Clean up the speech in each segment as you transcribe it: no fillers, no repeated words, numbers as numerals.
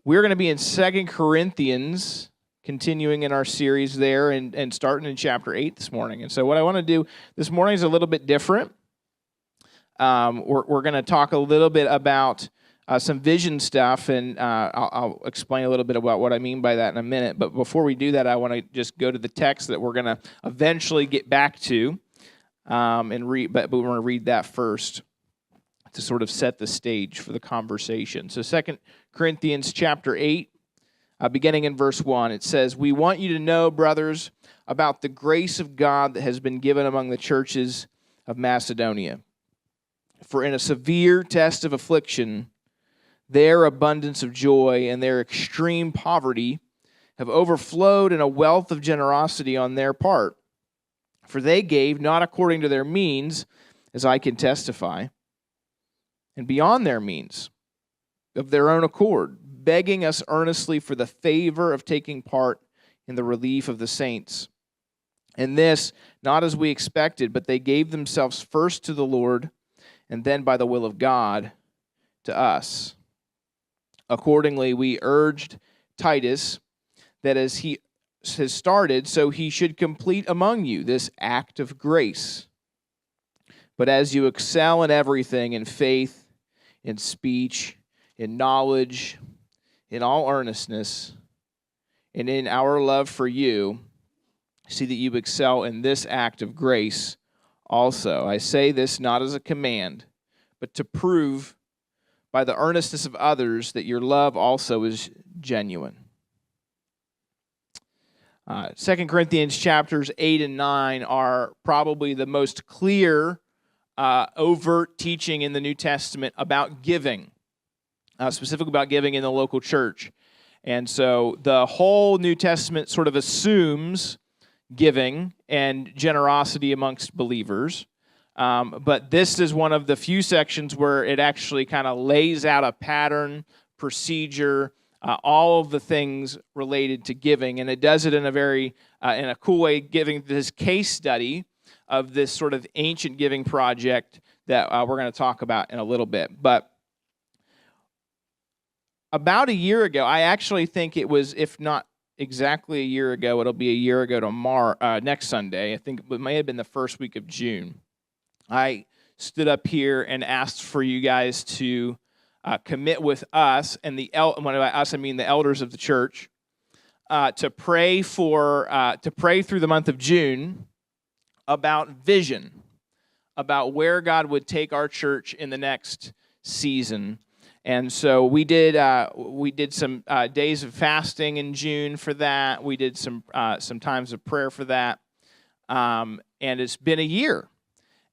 We're going to be in 2 Corinthians, continuing in our series there and starting in chapter 8 this morning. And so what I want to do this morning is a little bit different. We're going to talk a little bit about some vision stuff, and I'll explain a little bit about what I mean by that in a minute. But before we do that, I want to just go to the text that we're going to eventually get back to and read. But we're going to read that first to sort of set the stage for the conversation. So 2 Corinthians chapter 8, beginning in verse 1, it says, "We want you to know, brothers, about the grace of God that has been given among the churches of Macedonia. For in a severe test of affliction, their abundance of joy and their extreme poverty have overflowed in a wealth of generosity on their part. For they gave not according to their means, as I can testify, and beyond their means, of their own accord, begging us earnestly for the favor of taking part in the relief of the saints. And this, not as we expected, but they gave themselves first to the Lord, and then by the will of God to us. Accordingly, we urged Titus that as he has started, so he should complete among you this act of grace. But as you excel in everything, in faith, in speech, in knowledge, in all earnestness, and in our love for you, see that you excel in this act of grace also. I say this not as a command, but to prove by the earnestness of others that your love also is genuine." 2 Corinthians chapters 8 and 9 are probably the most clear, overt teaching in the New Testament about giving, specifically about giving in the local church. And so the whole New Testament sort of assumes giving and generosity amongst believers. But this is one of the few sections where it actually kind of lays out a pattern, procedure, all of the things related to giving. And it does it in a very, in a cool way, giving this case study of this sort of ancient giving project that we're going to talk about in a little bit. But about a year ago, I actually think it was, if not exactly a year ago, it'll be a year ago tomorrow, next Sunday. I think it may have been the first week of June. I stood up here and asked for you guys to commit with us, and when by us I mean the elders of the church, to pray through the month of June about vision, about where God would take our church in the next season. And so we did some days of fasting in June for that. We did some times of prayer for that, and it's been a year.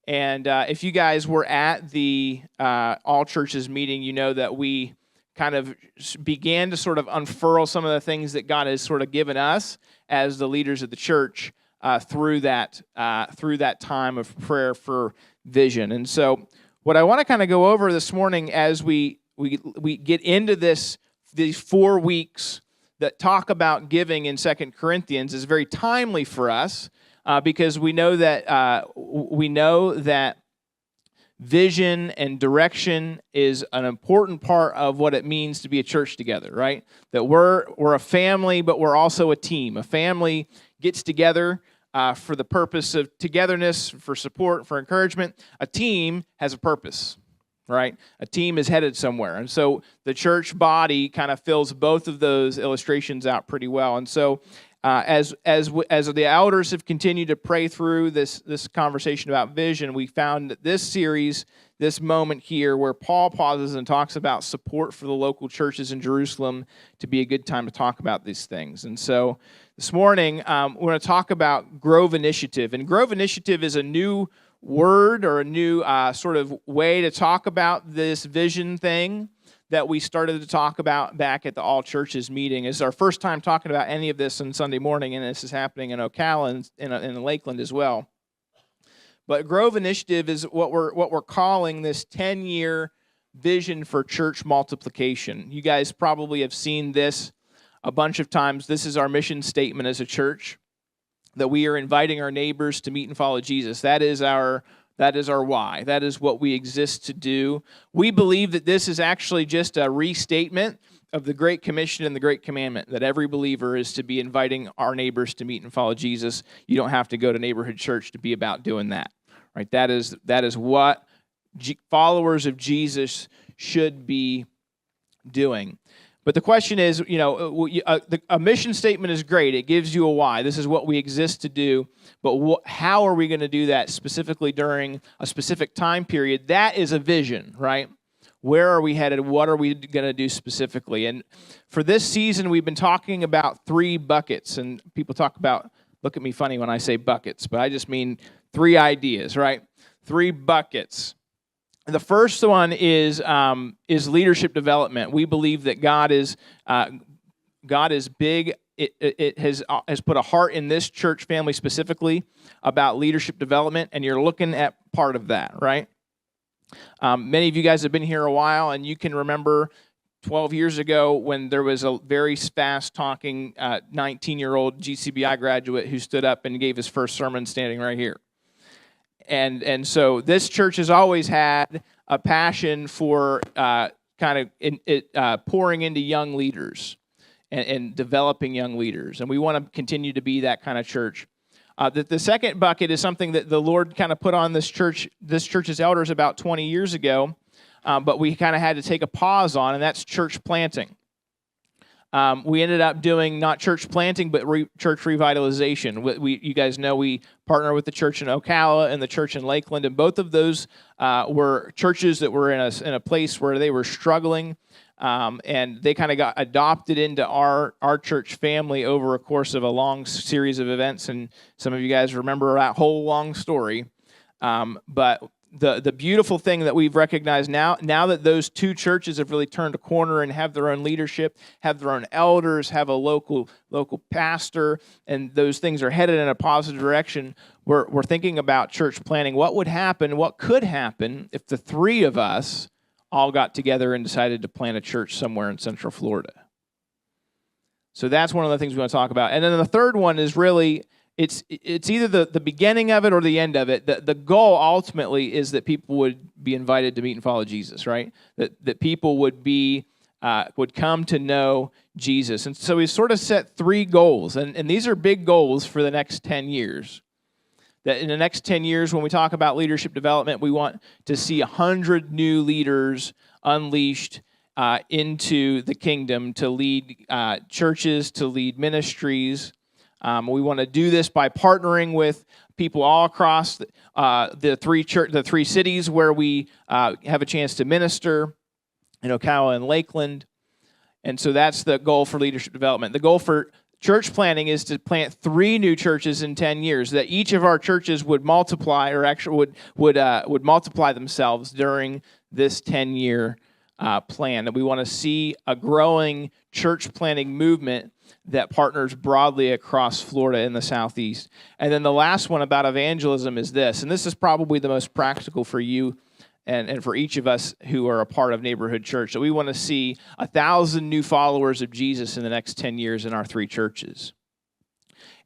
And if you guys were at the All Churches meeting, you know that we kind of began to sort of unfurl some of the things that God has sort of given us as the leaders of the church through that time of prayer for vision. And so what I want to kind of go over this morning as we get into these 4 weeks that talk about giving in 2 Corinthians is very timely for us. Because we know that vision and direction is an important part of what it means to be a church together, right? That we're a family, but we're also a team. A family gets together for the purpose of togetherness, for support, for encouragement. A team has a purpose, right? A team is headed somewhere. And so the church body kind of fills both of those illustrations out pretty well. And so as the elders have continued to pray through this conversation about vision, we found that this series, this moment here where Paul pauses and talks about support for the local churches in Jerusalem, to be a good time to talk about these things. And so this morning, we're going to talk about Grove Initiative. And Grove Initiative is a new word or a new sort of way to talk about this vision thing that we started to talk about back at the All Churches meeting. It's our first time talking about any of this on Sunday morning, and this is happening in Ocala and in Lakeland as well. But Grove Initiative is what we're calling this 10-year vision for church multiplication. You guys probably have seen this a bunch of times. This is our mission statement as a church, that we are inviting our neighbors to meet and follow Jesus. That is our That is our why. That is what we exist to do. We believe that this is actually just a restatement of the Great Commission and the Great Commandment, that every believer is to be inviting our neighbors to meet and follow Jesus. You don't have to go to neighborhood church to be about doing that, right? That is what followers of Jesus should be doing. But the question is, a mission statement is great. It gives you a why. This is what we exist to do. But how are we going to do that specifically during a specific time period? That is a vision, right? Where are we headed? What are we going to do specifically? And for this season, we've been talking about 3 buckets. And people look at me funny when I say buckets, but I just mean 3 ideas, right? 3 buckets. The first one is leadership development. We believe that God is big. It has put a heart in this church family specifically about leadership development, and you're looking at part of that, right? Many of you guys have been here a while, and you can remember 12 years ago when there was a very fast-talking 19-year-old GCBI graduate who stood up and gave his first sermon standing right here. And so this church has always had a passion for pouring into young leaders and developing young leaders. And we want to continue to be that kind of church. The second bucket is something that the Lord kind of put on this church's elders about 20 years ago, but we kind of had to take a pause on, and that's church planting. We ended up doing not church planting, but church revitalization. You guys know we partner with the church in Ocala and the church in Lakeland, and both of those were churches that were in a place where they were struggling, and they kind of got adopted into our church family over a course of a long series of events. And some of you guys remember that whole long story, but the beautiful thing that we've recognized now that those 2 churches have really turned a corner and have their own leadership, have their own elders, have a local pastor, and those things are headed in a positive direction, we're thinking about church planning. What could happen if the 3 of us all got together and decided to plant a church somewhere in Central Florida? So that's one of the things we want to talk about. And then the third one is really, it's either the beginning of it or the end of it. The goal ultimately is that people would be invited to meet and follow Jesus, right? That people would come to know Jesus. And so we sort of set 3 goals, and these are big goals for the next 10 years. That in the next 10 years, when we talk about leadership development, we want to see 100 new leaders unleashed into the kingdom to lead churches, to lead ministries. We want to do this by partnering with people all across the 3 cities where we have a chance to minister, in Ocala and Lakeland. And so that's the goal for leadership development. The goal for church planting is to plant 3 new churches in 10 years, that each of our churches would multiply, or actually would multiply themselves during this 10-year plan. That we want to see a growing church planting movement that partners broadly across Florida and the Southeast. And then the last one about evangelism is this, and this is probably the most practical for you and for each of us who are a part of Neighborhood Church. So we want to see 1,000 new followers of Jesus in the next 10 years in our 3 churches.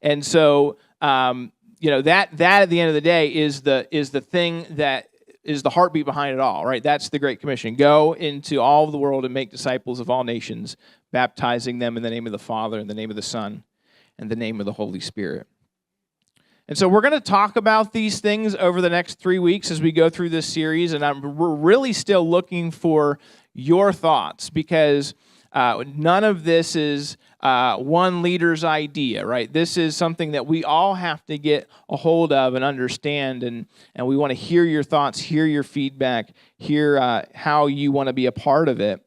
And so, that at the end of the day is the thing that is the heartbeat behind it all, right? That's the Great Commission. Go into all of the world and make disciples of all nations, baptizing them in the name of the Father, in the name of the Son, and the name of the Holy Spirit. And so we're going to talk about these things over the next 3 weeks as we go through this series, and we're really still looking for your thoughts, because none of this is one leader's idea, right? This is something that we all have to get a hold of and understand, and we want to hear your thoughts, hear your feedback, hear how you want to be a part of it.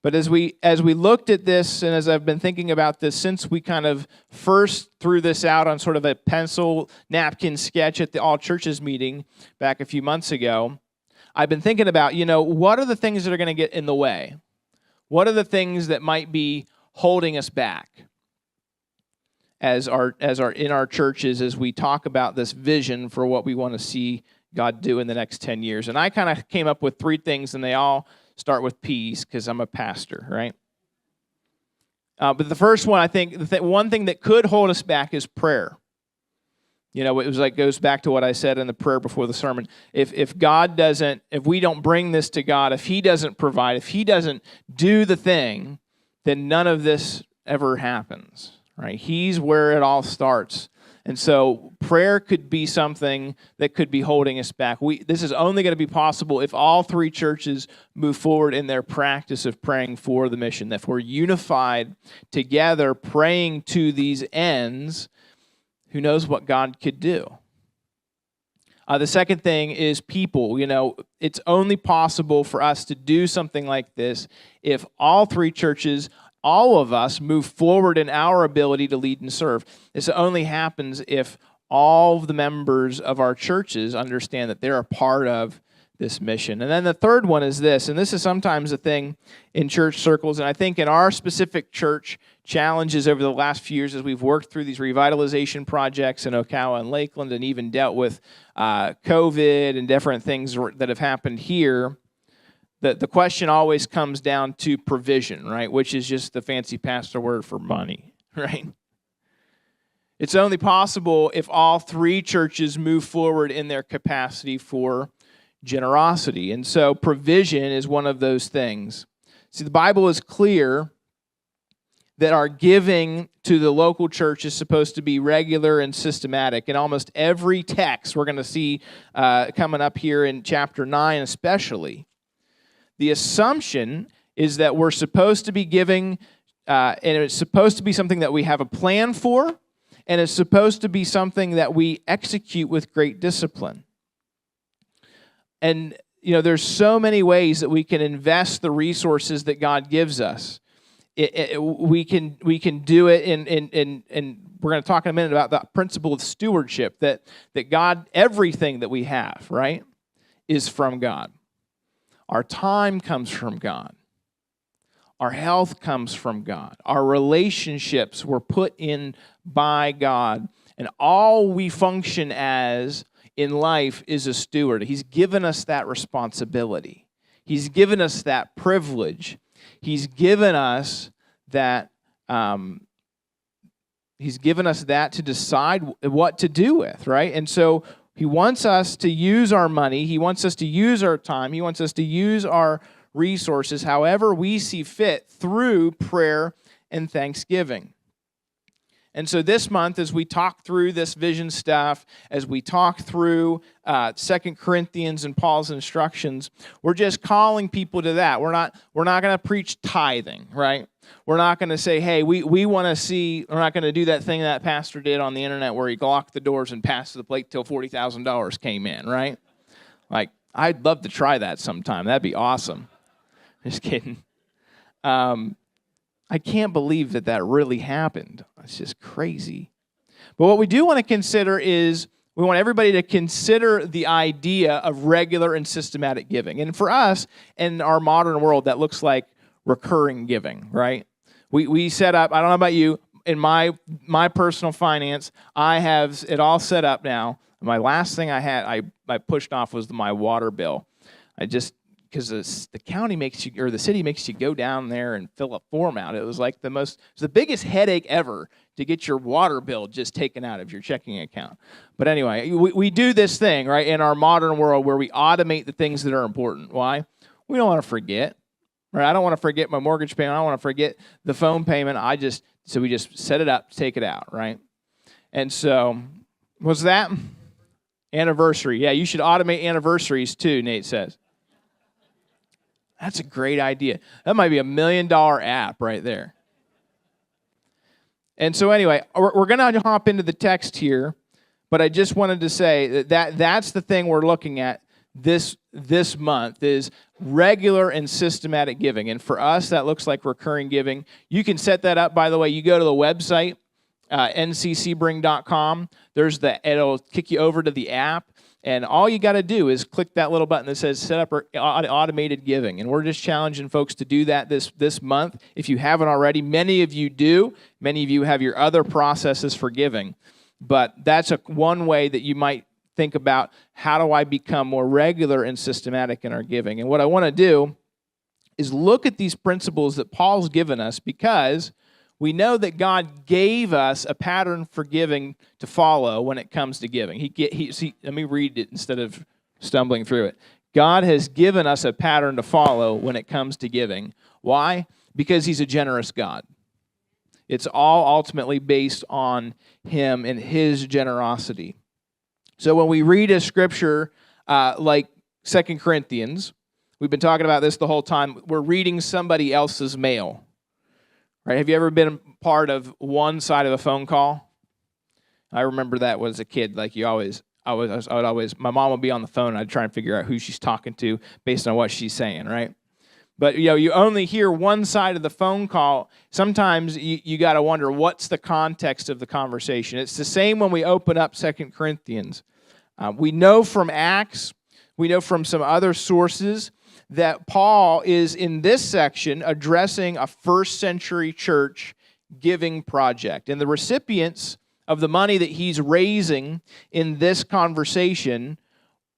But as we looked at this, and as I've been thinking about this since we kind of first threw this out on sort of a pencil napkin sketch at the All Churches meeting back a few months ago, I've been thinking about, what are the things that are going to get in the way? What are the things that might be holding us back as in our churches as we talk about this vision for what we want to see God do in the next 10 years? And I kind of came up with 3 things, and they all start with P's because I'm a pastor, right? But the first one, I think, one thing that could hold us back is prayer. You know, it was like goes back to what I said in the prayer before the sermon. If God doesn't, if we don't bring this to God, if He doesn't provide, if He doesn't do the thing, then none of this ever happens, right? He's where it all starts. And so prayer could be something that could be holding us back. This is only going to be possible if all three churches move forward in their practice of praying for the mission. That if we're unified together praying to these ends, who knows what God could do. The second thing is people. You know, it's only possible for us to do something like this if all three churches, all of us, move forward in our ability to lead and serve. This only happens if all of the members of our churches understand that they're a part of this mission. And then the third one is this, and this is sometimes a thing in church circles, and I think in our specific church challenges over the last few years as we've worked through these revitalization projects in Ocala and Lakeland and even dealt with COVID and different things that have happened here, the question always comes down to provision, right? Which is just the fancy pastor word for money, right? It's only possible if all three churches move forward in their capacity for generosity. And so provision is one of those things. See, the Bible is clear that our giving to the local church is supposed to be regular and systematic. In almost every text we're going to see coming up here in chapter 9 especially, the assumption is that we're supposed to be giving, and it's supposed to be something that we have a plan for, and it's supposed to be something that we execute with great discipline. And, you know, there's so many ways that we can invest the resources that God gives us. We can do it in we're going to talk in a minute about the principle of stewardship, that God, everything that we have, right, is from God. Our time comes from God. Our health comes from God. Our relationships were put in by God. And all we function as in life is a steward. He's given us that responsibility. He's given us that privilege. He's given us that to decide what to do with, right? And so He wants us to use our money. He wants us to use our time. He wants us to use our resources however we see fit through prayer and thanksgiving. And so this month, as we talk through this vision stuff, as we talk through 2 Corinthians and Paul's instructions, we're just calling people to that. We're not going to preach tithing, right? We're not going to say, hey, we want to see, we're not going to do that thing that pastor did on the internet where he locked the doors and passed the plate till $40,000 came in, right? Like, I'd love to try that sometime. That'd be awesome. Just kidding. I can't believe that really happened. It's just crazy. But what we do want to consider is we want everybody to consider the idea of regular and systematic giving. And for us, in our modern world, that looks like recurring giving, right? We set up, I don't know about you, in my personal finance, I have it all set up now. My last thing I had, I pushed off was my water bill. Because the county makes you, or the city makes you go down there and fill a form out. It was like the biggest headache ever to get your water bill just taken out of your checking account. But anyway, we do this thing, right, in our modern world where we automate the things that are important. Why? We don't want to forget, right? I don't want to forget my mortgage payment. I don't want to forget the phone payment. So we just set it up, take it out, right? And so, what's that? Anniversary. Yeah, you should automate anniversaries too, Nate says. That's a great idea. That might be $1 million app right there. And so anyway, we're going to hop into the text here, but I just wanted to say that's the thing we're looking at this month is regular and systematic giving. And for us, that looks like recurring giving. You can set that up, by the way. You go to the website, nccbring.com. It'll kick you over to the app. And all you got to do is click that little button that says set up automated giving. And we're just challenging folks to do that this month. If you haven't already, many of you do. Many of you have your other processes for giving. But that's one way that you might think about, how do I become more regular and systematic in our giving? And what I want to do is look at these principles that Paul's given us, because we know that God gave us a pattern for giving to follow when it comes to giving. Let me read it instead of stumbling through it. God has given us a pattern to follow when it comes to giving. Why? Because he's a generous God. It's all ultimately based on him and his generosity. So when we read a scripture like 2 Corinthians, we've been talking about this the whole time, we're reading somebody else's mail. Right? Have you ever been part of one side of a phone call? I remember that as a kid. Like I would always, my mom would be on the phone, and I'd try and figure out who she's talking to based on what she's saying, right? But you only hear one side of the phone call. Sometimes you got to wonder, what's the context of the conversation? It's the same when we open up 2 Corinthians. We know from Acts, we know from some other sources that Paul is in this section addressing a first century church giving project. And the recipients of the money that he's raising in this conversation,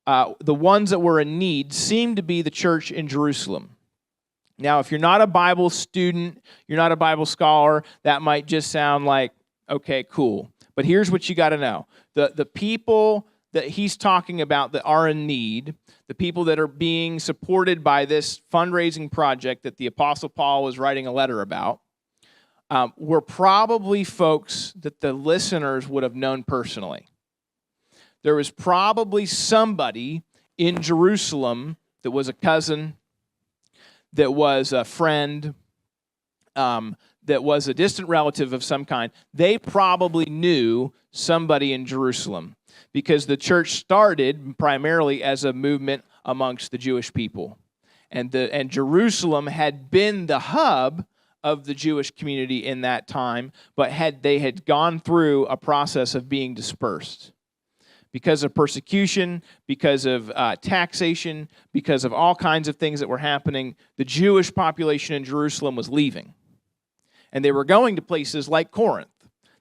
the ones that were in need, seem to be the church in Jerusalem. Now, if you're not a Bible student, you're not a Bible scholar, that might just sound like, okay, cool. But here's what you got to know. The people that he's talking about that are in need, the people that are being supported by this fundraising project that the Apostle Paul was writing a letter about, were probably folks that the listeners would have known personally. There was probably somebody in Jerusalem that was a cousin, that was a friend, that was a distant relative of some kind. They probably knew somebody in Jerusalem because the church started primarily as a movement amongst the Jewish people. And Jerusalem had been the hub of the Jewish community in that time, but they had gone through a process of being dispersed. Because of persecution, because of taxation, because of all kinds of things that were happening, the Jewish population in Jerusalem was leaving. And they were going to places like Corinth.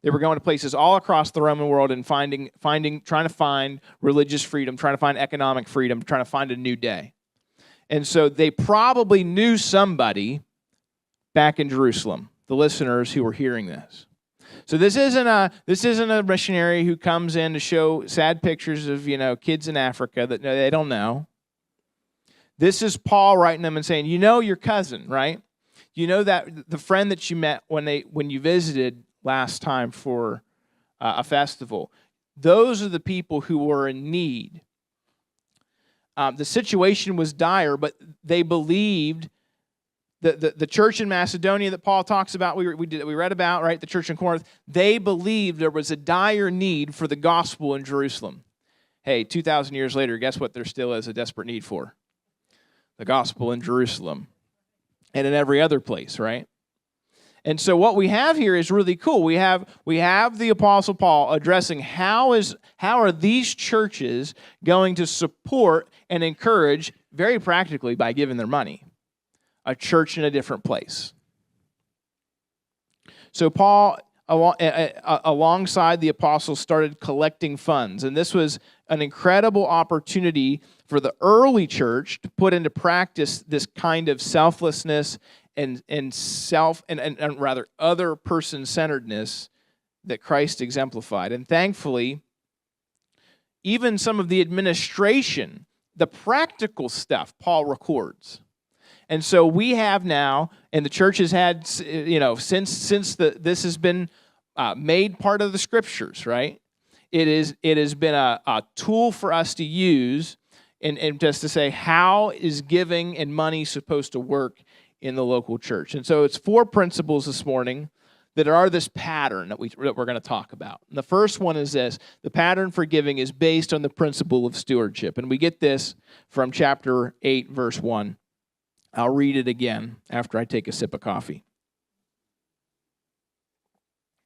They were going to places all across the Roman world and trying to find religious freedom, trying to find economic freedom, trying to find a new day. And so they probably knew somebody back in Jerusalem, the listeners who were hearing this. So this isn't a missionary who comes in to show sad pictures of, kids in Africa that they don't know. This is Paul writing them and saying, your cousin, right? You know that the friend that you met when you visited last time for a festival. Those are the people who were in need. The situation was dire, but they believed. The church in Macedonia that Paul talks about, we read about, right? The church in Corinth, they believed there was a dire need for the gospel in Jerusalem. Hey, 2,000 years later, guess what there still is a desperate need for? The gospel in Jerusalem and in every other place, right? And so what we have here is really cool. We have the Apostle Paul addressing how are these churches going to support and encourage, very practically, by giving their money, a church in a different place. So Paul, alongside the apostles, started collecting funds. And this was an incredible opportunity for the early church to put into practice this kind of selflessness and rather other person-centeredness that Christ exemplified. And thankfully, even some of the administration, the practical stuff, Paul records. And so we have now, and the church has had, since this has been made part of the Scriptures, right? It has been a tool for us to use, and just to say, how is giving and money supposed to work in the local church? And so it's 4 principles this morning that are this pattern that we're going to talk about. And the first one is this: the pattern for giving is based on the principle of stewardship, and we get this from chapter 8, verse 1. I'll read it again after I take a sip of coffee.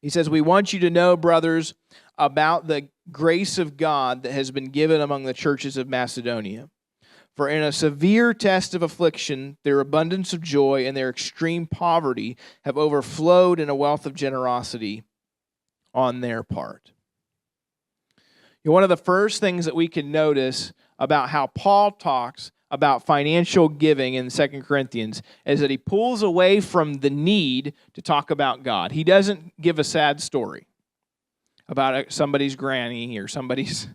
He says, "We want you to know, brothers, about the grace of God that has been given among the churches of Macedonia. For in a severe test of affliction, their abundance of joy and their extreme poverty have overflowed in a wealth of generosity on their part." One of the first things that we can notice about how Paul talks about financial giving in 2 Corinthians is that he pulls away from the need to talk about God. He doesn't give a sad story about somebody's granny or somebody's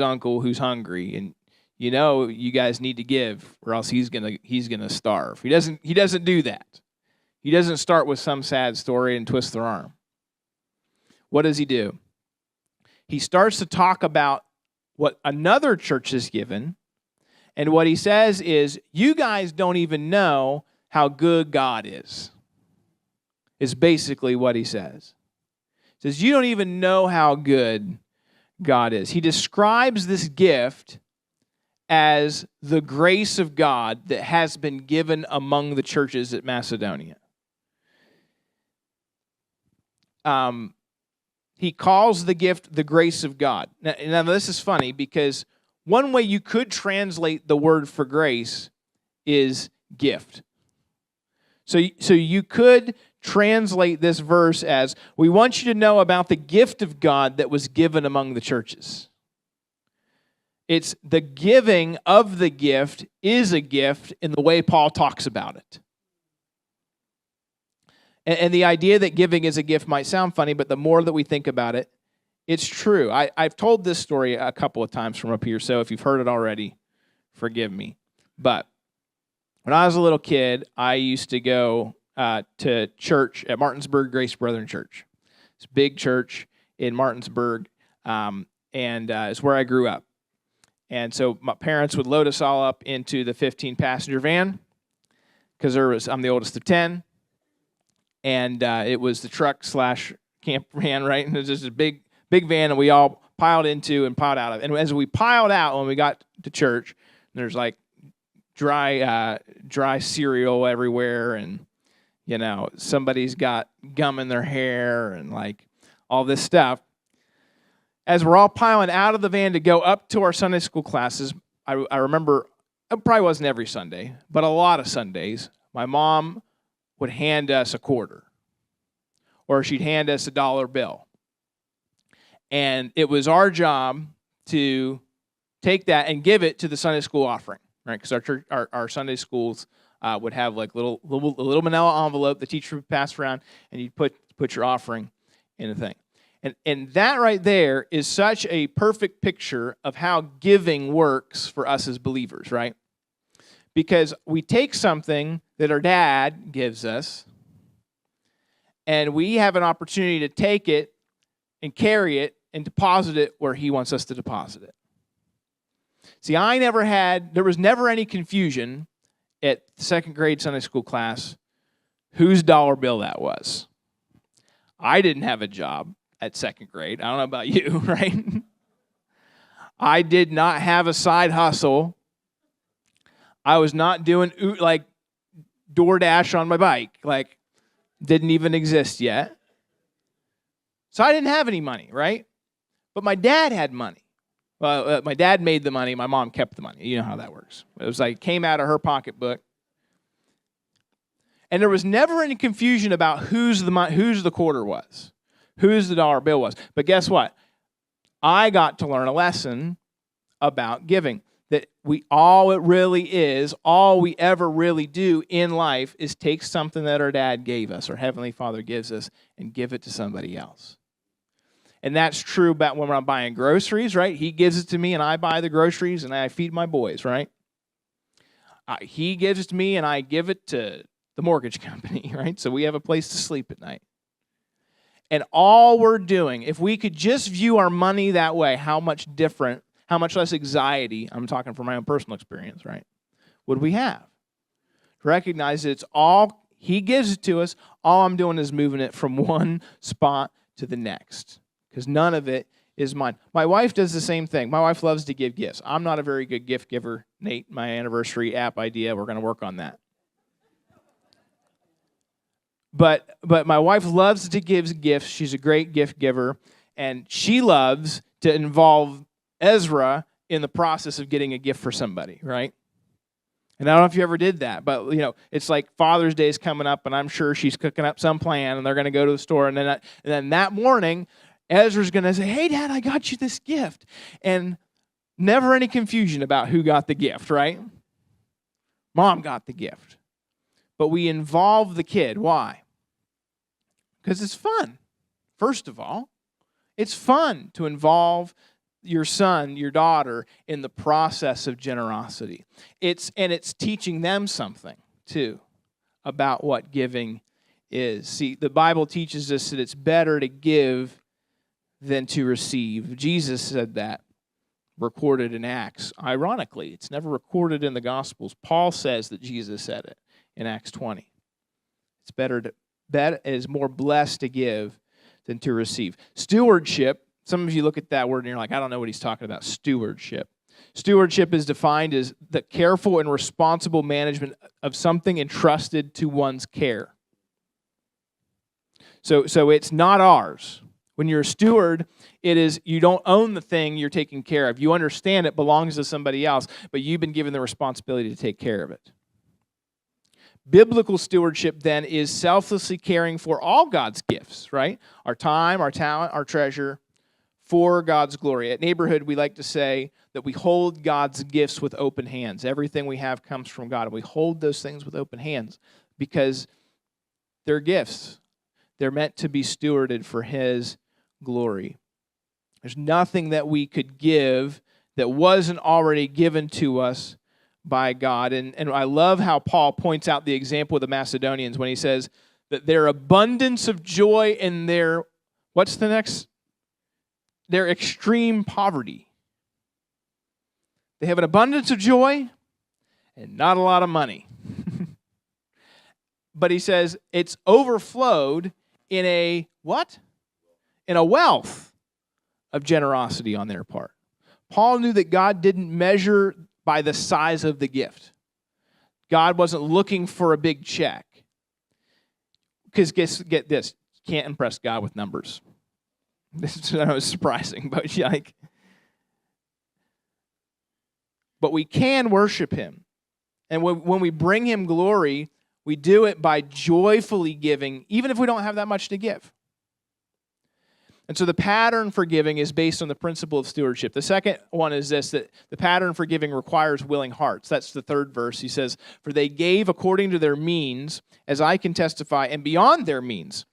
uncle who's hungry, and you guys need to give or else he's gonna starve. He doesn't do that. He doesn't start with some sad story and twist their arm. What does he do? He starts to talk about what another church has given, and what he says is, you guys don't even know how good God is basically what he says. He says, you don't even know how good God is. He describes this gift as the grace of God that has been given among the churches at Macedonia. He calls the gift the grace of God. Now this is funny because one way you could translate the word for grace is gift. So you could translate this verse as, we want you to know about the gift of God that was given among the churches. It's the giving of the gift is a gift in the way Paul talks about it. And the idea that giving is a gift might sound funny, but the more that we think about it, it's true. I've told this story a couple of times from up here, so if you've heard it already, forgive me. But when I was a little kid, I used to go to church at Martinsburg Grace Brethren Church. It's a big church in Martinsburg, and it's where I grew up. And so my parents would load us all up into the 15-passenger van because I'm the oldest of 10. And it was the truck/camp van, right? And it was just a big van, and we all piled into and piled out of. And as we piled out, when we got to church, there's like dry cereal everywhere, and somebody's got gum in their hair, and like all this stuff. As we're all piling out of the van to go up to our Sunday school classes, I remember, it probably wasn't every Sunday, but a lot of Sundays, my mom would hand us a quarter, or she'd hand us a dollar bill. And it was our job to take that and give it to the Sunday school offering, right? Because our Sunday schools would have like little manila envelope the teacher would pass around, and you'd put your offering in the thing. And that right there is such a perfect picture of how giving works for us as believers, right? Because we take something that our dad gives us, and we have an opportunity to take it and carry it and deposit it where he wants us to deposit it. See, there was never any confusion at the second grade Sunday school class whose dollar bill that was. I didn't have a job at second grade. I don't know about you, right? I did not have a side hustle. I was not doing like DoorDash on my bike. Like, didn't even exist yet. So I didn't have any money, right? But my dad had money. Well, my dad made the money. My mom kept the money. You know how that works. It was like, came out of her pocketbook. And there was never any confusion about whose the quarter was, whose the dollar bill was. But guess what? I got to learn a lesson about giving. That all we ever really do in life is take something that our dad gave us, or Heavenly Father gives us, and give it to somebody else. And that's true about when I'm buying groceries, right? He gives it to me, and I buy the groceries, and I feed my boys, right? He gives it to me, and I give it to the mortgage company, right? So we have a place to sleep at night. And all we're doing, if we could just view our money that way, how much less anxiety, I'm talking from my own personal experience, right, would we have? Recognize that it's all, he gives it to us, all I'm doing is moving it from one spot to the next, because none of it is mine. My wife does the same thing. My wife loves to give gifts. I'm not a very good gift giver. Nate, my anniversary app idea, we're going to work on that. But my wife loves to give gifts. She's a great gift giver, and she loves to involve Ezra in the process of getting a gift for somebody, right? And I don't know if you ever did that, but it's like Father's Day is coming up, and I'm sure she's cooking up some plan, and they're going to go to the store, and then that morning, Ezra's going to say, "Hey, Dad, I got you this gift," and Never any confusion about who got the gift, right? Mom got the gift. But we involve the kid. Why? Because it's fun. First of all, it's fun to involve your son, your daughter, in the process of generosity. It's teaching them something, too, about what giving is. See, the Bible teaches us that it's better to give than to receive. Jesus said that, recorded in Acts. Ironically, it's never recorded in the Gospels. Paul says that Jesus said it in Acts 20. That is more blessed to give than to receive. Stewardship, some of you look at that word and you're like, I don't know what he's talking about. Stewardship. Stewardship is defined as the careful and responsible management of something entrusted to one's care. So it's not ours. When you're a steward, it is you don't own the thing you're taking care of. You understand it belongs to somebody else, but you've been given the responsibility to take care of it. Biblical stewardship, then, is selflessly caring for all God's gifts, right? Our time, our talent, our treasure, for God's glory. At Neighborhood, we like to say that we hold God's gifts with open hands. Everything we have comes from God, and we hold those things with open hands because they're gifts. They're meant to be stewarded for His glory. There's nothing that we could give that wasn't already given to us by God. And I love how Paul points out the example of the Macedonians when he says that their abundance of joy in their, what's the next? Their extreme poverty. They have an abundance of joy and not a lot of money. But he says it's overflowed in a what? In a wealth of generosity on their part. Paul knew that God didn't measure by the size of the gift. God wasn't looking for a big check. Because get this, you can't impress God with numbers. This is surprising, but we can worship Him. And when we bring Him glory, we do it by joyfully giving, even if we don't have that much to give. And so the pattern for giving is based on the principle of stewardship. The second one is this, that the pattern for giving requires willing hearts. That's the third verse. He says, for they gave according to their means, as I can testify, and beyond their means,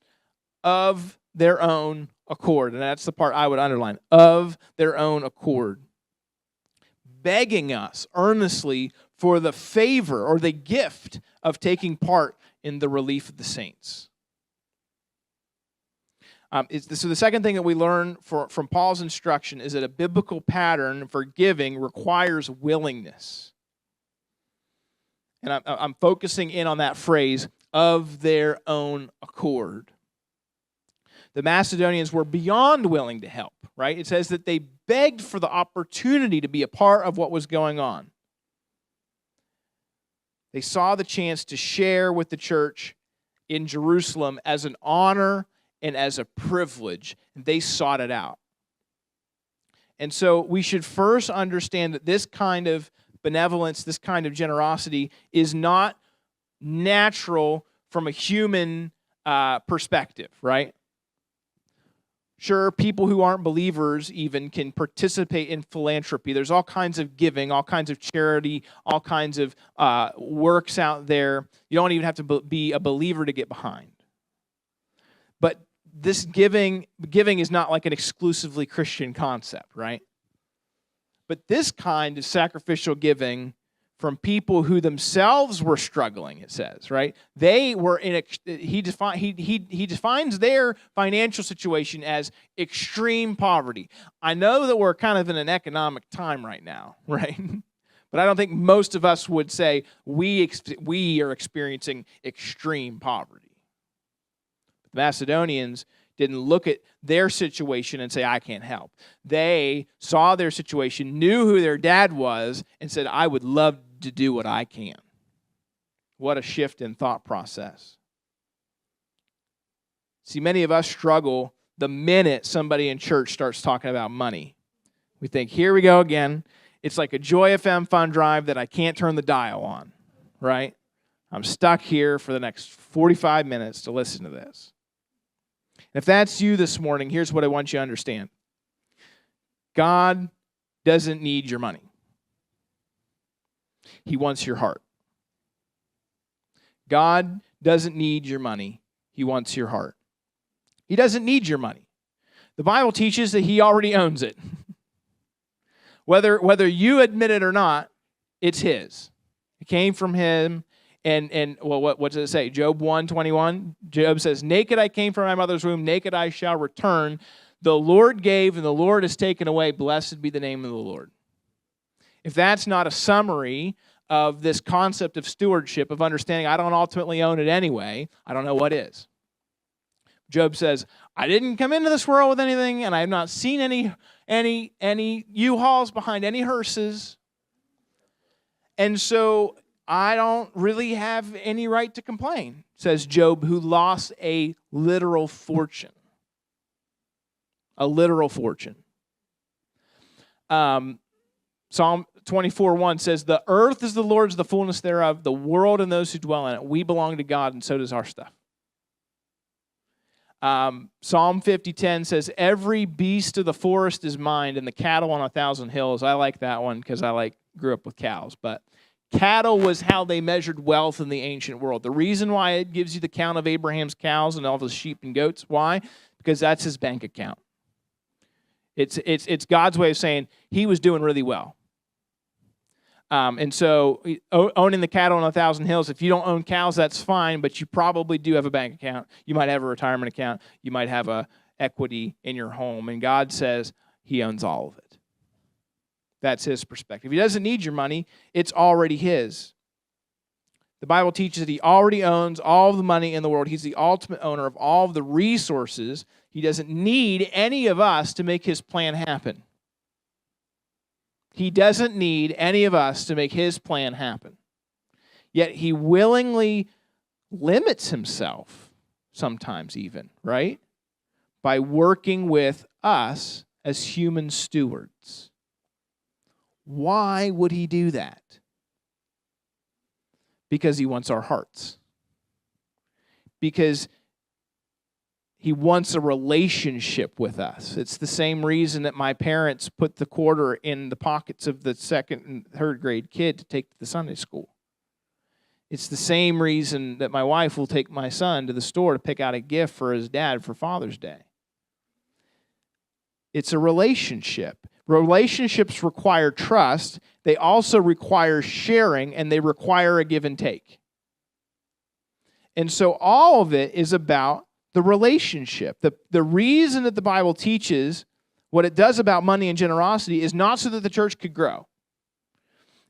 of their own accord. And that's the part I would underline, of their own accord. Begging us earnestly for the favor or the gift of taking part in the relief of the saints. So the second thing that we learn from Paul's instruction is that a biblical pattern for giving requires willingness. And I'm focusing in on that phrase, of their own accord. The Macedonians were beyond willing to help, right? It says that they begged for the opportunity to be a part of what was going on. They saw the chance to share with the church in Jerusalem as an honor and as a privilege, and they sought it out. And so we should first understand that this kind of benevolence, this kind of generosity is not natural from a human perspective, right? Sure, people who aren't believers even can participate in philanthropy. There's all kinds of giving, all kinds of charity, all kinds of works out there. You don't even have to be a believer to get behind. But this giving is not like an exclusively Christian concept, right? But this kind of sacrificial giving from people who themselves were struggling, it says, right? They were he defines their financial situation as extreme poverty. I know that we're kind of in an economic time right now, right? But I don't think most of us would say we are experiencing extreme poverty. The Macedonians didn't look at their situation and say, I can't help. They saw their situation, knew who their dad was, and said, I would love to do what I can. What a shift in thought process. See, many of us struggle the minute somebody in church starts talking about money. We think, here we go again. It's like a Joy FM fund drive that I can't turn the dial on, right? I'm stuck here for the next 45 minutes to listen to this. If that's you this morning, here's what I want you to understand. God doesn't need your money. He wants your heart. God doesn't need your money. He wants your heart. He doesn't need your money. The Bible teaches that he already owns it. Whether you admit it or not, it's his. It came from him. And what does it say? Job 1:21. Job says, "Naked I came from my mother's womb, naked I shall return. The Lord gave, and the Lord has taken away. Blessed be the name of the Lord." If that's not a summary of this concept of stewardship, of understanding I don't ultimately own it anyway, I don't know what is. Job says, I didn't come into this world with anything, and I have not seen any U-Hauls behind any hearses. And so I don't really have any right to complain, says Job, who lost a literal fortune. A literal fortune. Psalm 24:1 says, "The earth is the Lord's, the fullness thereof, the world and those who dwell in it. We belong to God, and so does our stuff." Psalm 50:10 says, "Every beast of the forest is mine, and the cattle on 1,000 hills." I like that one because I grew up with cows. But cattle was how they measured wealth in the ancient world. The reason why it gives you the count of Abraham's cows and all of his sheep and goats, why? Because that's his bank account. It's God's way of saying he was doing really well. And so owning the cattle on 1,000 hills, if you don't own cows, that's fine, but you probably do have a bank account. You might have a retirement account. You might have a equity in your home. And God says he owns all of it. That's his perspective. He doesn't need your money. It's already his. The Bible teaches that he already owns all of the money in the world. He's the ultimate owner of all of the resources. He doesn't need any of us to make his plan happen. He doesn't need any of us to make his plan happen. Yet he willingly limits himself, sometimes even, right? By working with us as human stewards. Why would he do that? Because he wants our hearts. Because he wants a relationship with us. It's the same reason that my parents put the quarter in the pockets of the second and third grade kid to take to the Sunday school. It's the same reason that my wife will take my son to the store to pick out a gift for his dad for Father's Day. It's a relationship. Relationships require trust. They also require sharing, and they require a give and take. And so all of it is about the relationship. The reason that the Bible teaches what it does about money and generosity is not so that the church could grow.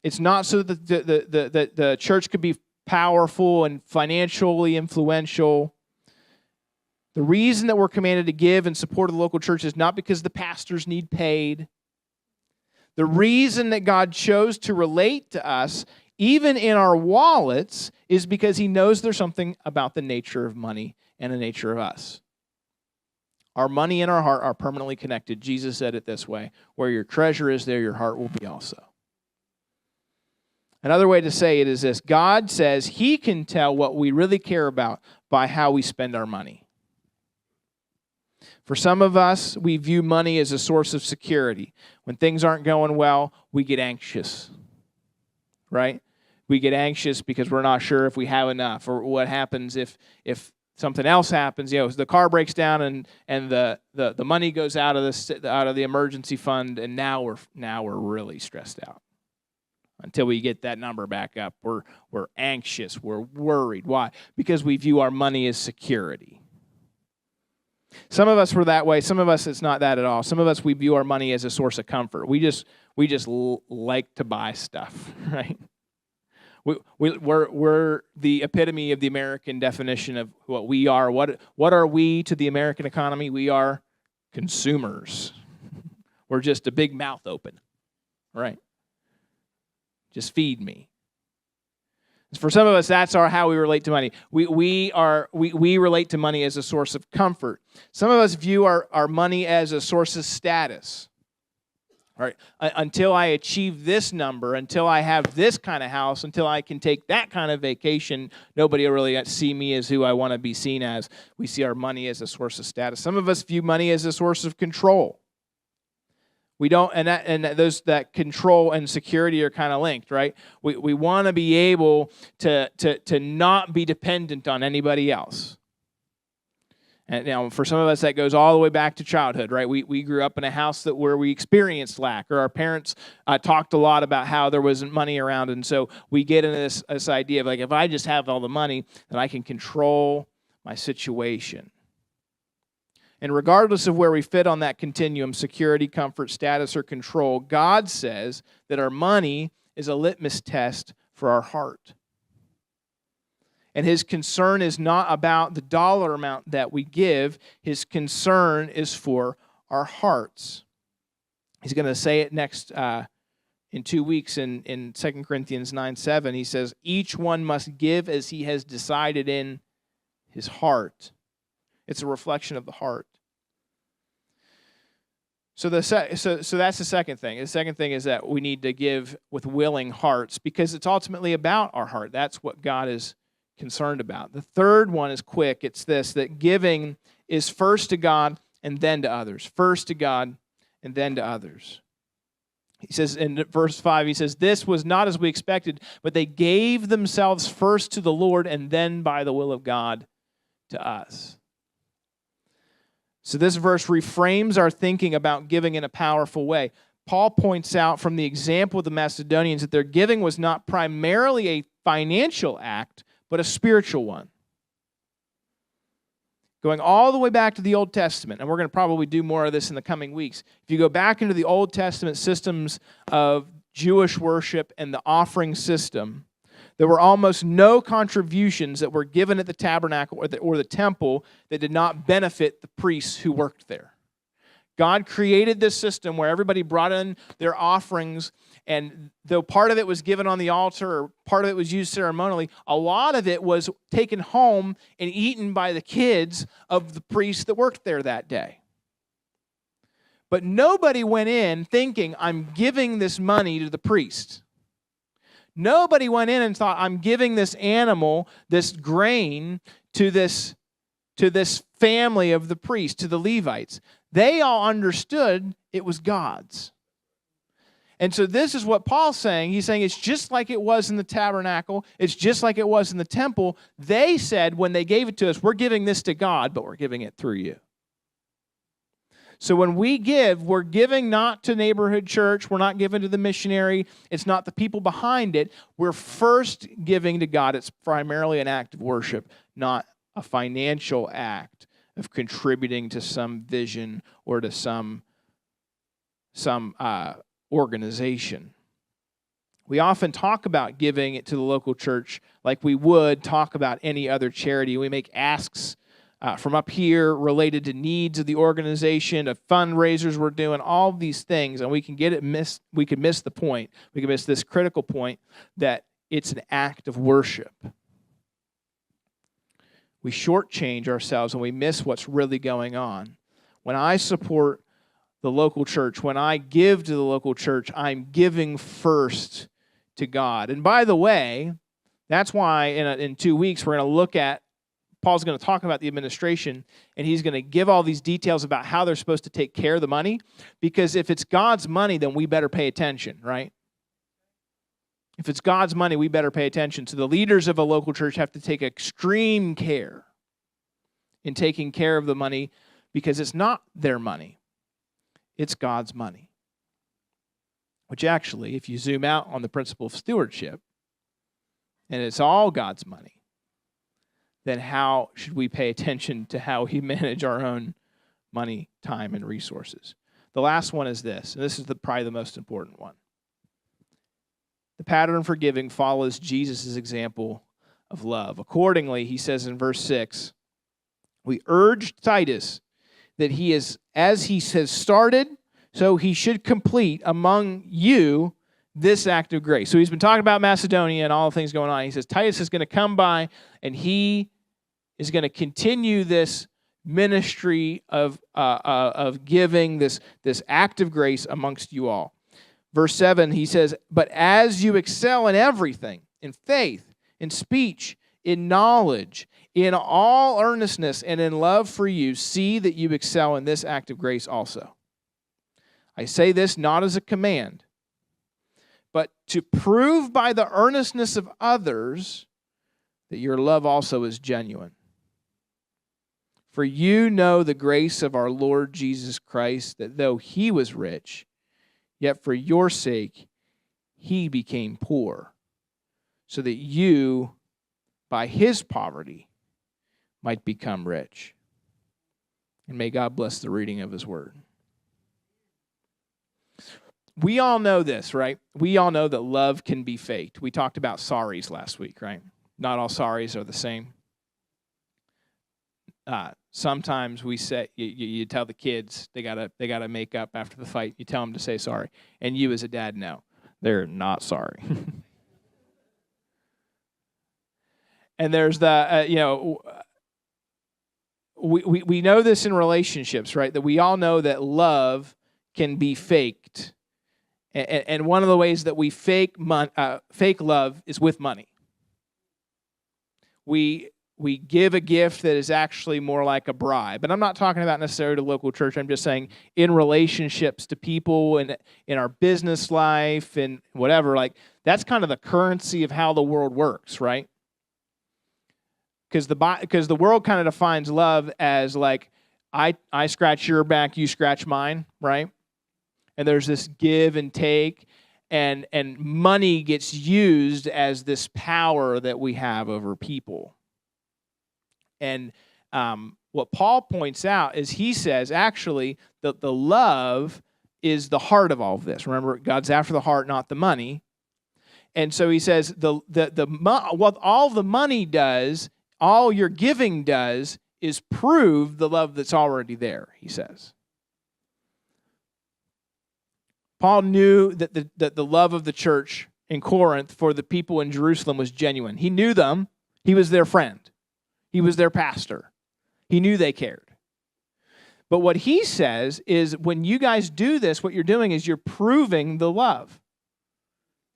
It's not so that the church could be powerful and financially influential. The reason that we're commanded to give and support the local church is not because the pastors need paid. The reason that God chose to relate to us, even in our wallets, is because he knows there's something about the nature of money and the nature of us. Our money and our heart are permanently connected. Jesus said it this way, where your treasure is, there your heart will be also. Another way to say it is this: God says he can tell what we really care about by how we spend our money. For some of us, we view money as a source of security. When things aren't going well, we get anxious, right? We get anxious because we're not sure if we have enough, or what happens if something else happens. The car breaks down and the money goes out of the emergency fund, and now we're really stressed out. Until we get that number back up, we're anxious, we're worried. Why? Because we view our money as security. Some of us were that way. Some of us, it's not that at all. Some of us, we view our money as a source of comfort. We just like to buy stuff, right? We're the epitome of the American definition of what we are. What are we to the American economy? We are consumers. We're just a big mouth open, right? Just feed me. For some of us, that's how we relate to money. We relate to money as a source of comfort. Some of us view our money as a source of status. Right? Until I achieve this number, until I have this kind of house, until I can take that kind of vacation, nobody will really see me as who I want to be seen as. We see our money as a source of status. Some of us view money as a source of control. We don't, that control and security are kind of linked, right? We want to be able to not be dependent on anybody else. And now, for some of us, that goes all the way back to childhood, right? We grew up in a house where we experienced lack, or our parents talked a lot about how there wasn't money around, and so we get into this idea of, like, if I just have all the money, then I can control my situation. And regardless of where we fit on that continuum, security, comfort, status, or control, God says that our money is a litmus test for our heart. And his concern is not about the dollar amount that we give. His concern is for our hearts. He's going to say it next in 2 weeks in 2 Corinthians 9:7. He says, each one must give as he has decided in his heart. It's a reflection of the heart. So that's the second thing. The second thing is that we need to give with willing hearts, because it's ultimately about our heart. That's what God is concerned about. The third one is quick. It's this, that giving is first to God and then to others. First to God and then to others. He says in verse 5, he says, this was not as we expected, but they gave themselves first to the Lord and then by the will of God to us. So this verse reframes our thinking about giving in a powerful way. Paul points out from the example of the Macedonians that their giving was not primarily a financial act, but a spiritual one. Going all the way back to the Old Testament, and we're going to probably do more of this in the coming weeks. If you go back into the Old Testament systems of Jewish worship and the offering system, there were almost no contributions that were given at the tabernacle or the temple that did not benefit the priests who worked there. God created this system where everybody brought in their offerings, and though part of it was given on the altar or part of it was used ceremonially, a lot of it was taken home and eaten by the kids of the priests that worked there that day. But nobody went in thinking, I'm giving this money to the priest. Nobody went in and thought, I'm giving this animal, this grain, to this family of the priest, to the Levites. They all understood it was God's. And so this is what Paul's saying. He's saying it's just like it was in the tabernacle. It's just like it was in the temple. They said when they gave it to us, we're giving this to God, but we're giving it through you. So when we give, we're giving not to neighborhood church. We're not giving to the missionary. It's not the people behind it. We're first giving to God. It's primarily an act of worship, not a financial act of contributing to some vision or to some organization. We often talk about giving it to the local church like we would talk about any other charity. We make asks from up here related to needs of the organization, of fundraisers we're doing, all of these things, and we can miss the point. We can miss this critical point that it's an act of worship. We shortchange ourselves and we miss what's really going on. When I support the local church, when I give to the local church, I'm giving first to God. And by the way, that's why in 2 weeks we're going to look at, Paul's going to talk about the administration, and he's going to give all these details about how they're supposed to take care of the money, because if it's God's money, then we better pay attention, right? If it's God's money, we better pay attention. So the leaders of a local church have to take extreme care in taking care of the money, because it's not their money. It's God's money. Which actually, if you zoom out on the principle of stewardship, and it's all God's money, then how should we pay attention to how we manage our own money, time, and resources? The last one is this, and this is probably the most important one. The pattern for giving follows Jesus' example of love. Accordingly, he says in verse 6, we urge Titus that he is, as he has started, so he should complete among you this act of grace. So he's been talking about Macedonia and all the things going on. He says Titus is going to come by and he is going to continue this ministry of giving, this act of grace amongst you all. Verse 7, he says, but as you excel in everything, in faith, in speech, in knowledge, in all earnestness, and in love for you, see that you excel in this act of grace also. I say this not as a command, but to prove by the earnestness of others that your love also is genuine. For you know the grace of our Lord Jesus Christ, that though he was rich, yet for your sake he became poor, so that you, by his poverty, might become rich. And may God bless the reading of his word. We all know this, right? We all know that love can be faked. We talked about sorries last week, right? Not all sorries are the same. Sometimes we say, you tell the kids they gotta make up after the fight. You tell them to say sorry, and you as a dad know they're not sorry. And there's the we know this in relationships, right? That we all know that love can be faked, and one of the ways that we fake love is with money. We give a gift that is actually more like a bribe. And I'm not talking about necessarily the local church. I'm just saying in relationships to people and in our business life and whatever, like that's kind of the currency of how the world works, right? Because the world kind of defines love as like, I scratch your back, you scratch mine, right? And there's this give and take, and money gets used as this power that we have over people. And what Paul points out is he says, actually, that the love is the heart of all of this. Remember, God's after the heart, not the money. And so he says, what all the money does, all your giving does, is prove the love that's already there, he says. Paul knew that the love of the church in Corinth for the people in Jerusalem was genuine. He knew them. He was their friend. He was their pastor. He knew they cared. But what he says is when you guys do this, what you're doing is you're proving the love.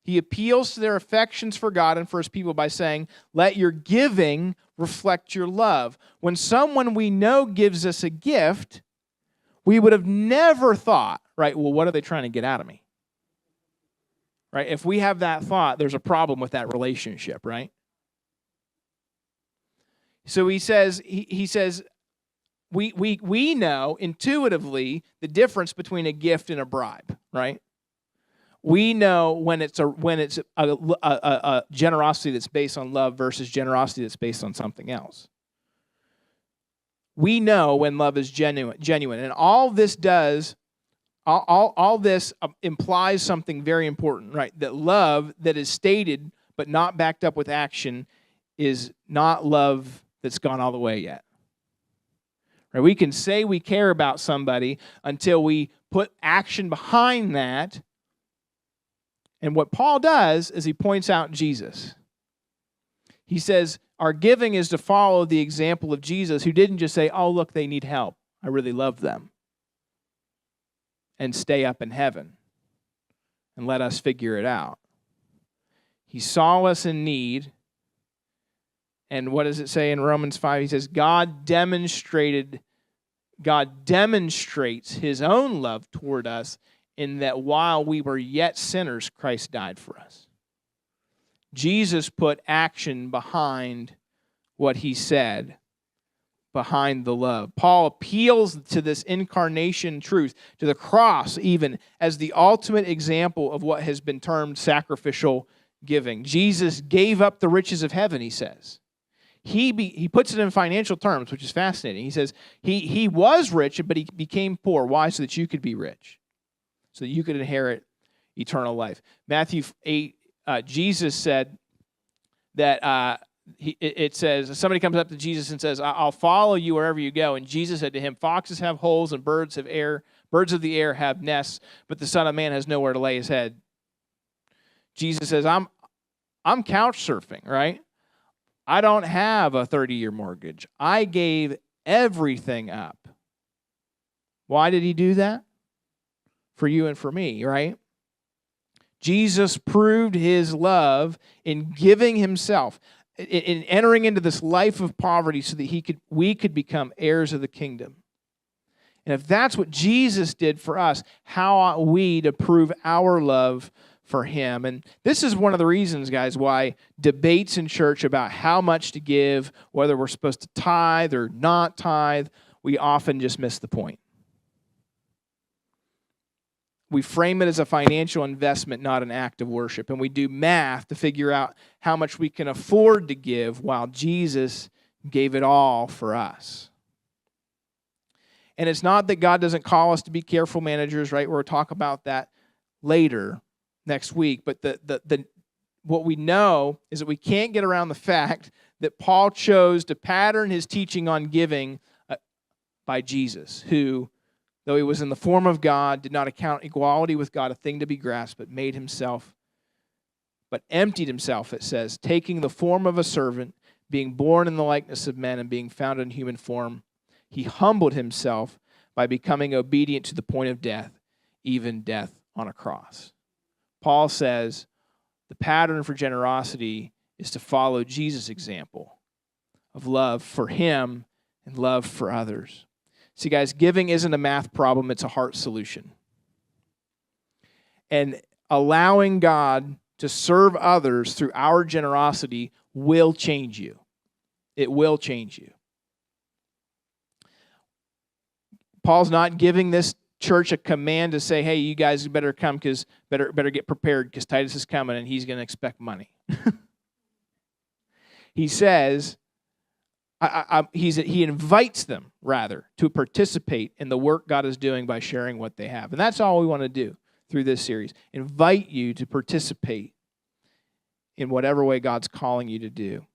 He appeals to their affections for God and for his people by saying, let your giving reflect your love. When someone we know gives us a gift, we would have never thought, right, well, what are they trying to get out of me? Right? If we have that thought, there's a problem with that relationship, right? So he says, we know intuitively the difference between a gift and a bribe, right? We know when it's a generosity that's based on love versus generosity that's based on something else. We know when love is genuine, and all this does, all this implies something very important, right? That love that is stated but not backed up with action is not love that's gone all the way yet. Right? We can say we care about somebody until we put action behind that. And what Paul does is he points out Jesus. He says, our giving is to follow the example of Jesus, who didn't just say, oh, look, they need help. I really love them. And stay up in heaven and let us figure it out. He saw us in need. And what does it say in Romans 5? He says, God demonstrates his own love toward us in that while we were yet sinners, Christ died for us. Jesus put action behind what he said, behind the love. Paul appeals to this incarnation truth, to the cross even, as the ultimate example of what has been termed sacrificial giving. Jesus gave up the riches of heaven, he says. He puts it in financial terms, which is fascinating. He says he was rich, but he became poor. Why? So that you could be rich, so that you could inherit eternal life. Matthew 8, Jesus said that it says, somebody comes up to Jesus and says, I'll follow you wherever you go. And Jesus said to him, foxes have holes and birds of the air have nests, but the Son of Man has nowhere to lay his head. Jesus says, I'm couch surfing, right? I don't have a 30-year mortgage. I gave everything up. Why did he do that? For you and for me, right? Jesus proved his love in giving himself, in entering into this life of poverty so that we could become heirs of the kingdom. And if that's what Jesus did for us, how ought we to prove our love for him? And this is one of the reasons, guys, why debates in church about how much to give, whether we're supposed to tithe or not tithe, we often just miss the point. We frame it as a financial investment, not an act of worship. And we do math to figure out how much we can afford to give while Jesus gave it all for us. And it's not that God doesn't call us to be careful managers, right? We'll talk about that later next week. But what we know is that we can't get around the fact that Paul chose to pattern his teaching on giving by Jesus, who, though he was in the form of God, did not account equality with God a thing to be grasped, but emptied himself, it says, taking the form of a servant, being born in the likeness of men, and being found in human form. He humbled himself by becoming obedient to the point of death, even death on a cross. Paul says the pattern for generosity is to follow Jesus' example of love for him and love for others. See, guys, giving isn't a math problem, it's a heart solution. And allowing God to serve others through our generosity will change you. It will change you. Paul's not giving this church a command to say, hey, you guys better come because better get prepared because Titus is coming and he's going to expect money. He says, he invites them, rather, to participate in the work God is doing by sharing what they have. And that's all we want to do through this series. Invite you to participate in whatever way God's calling you to do.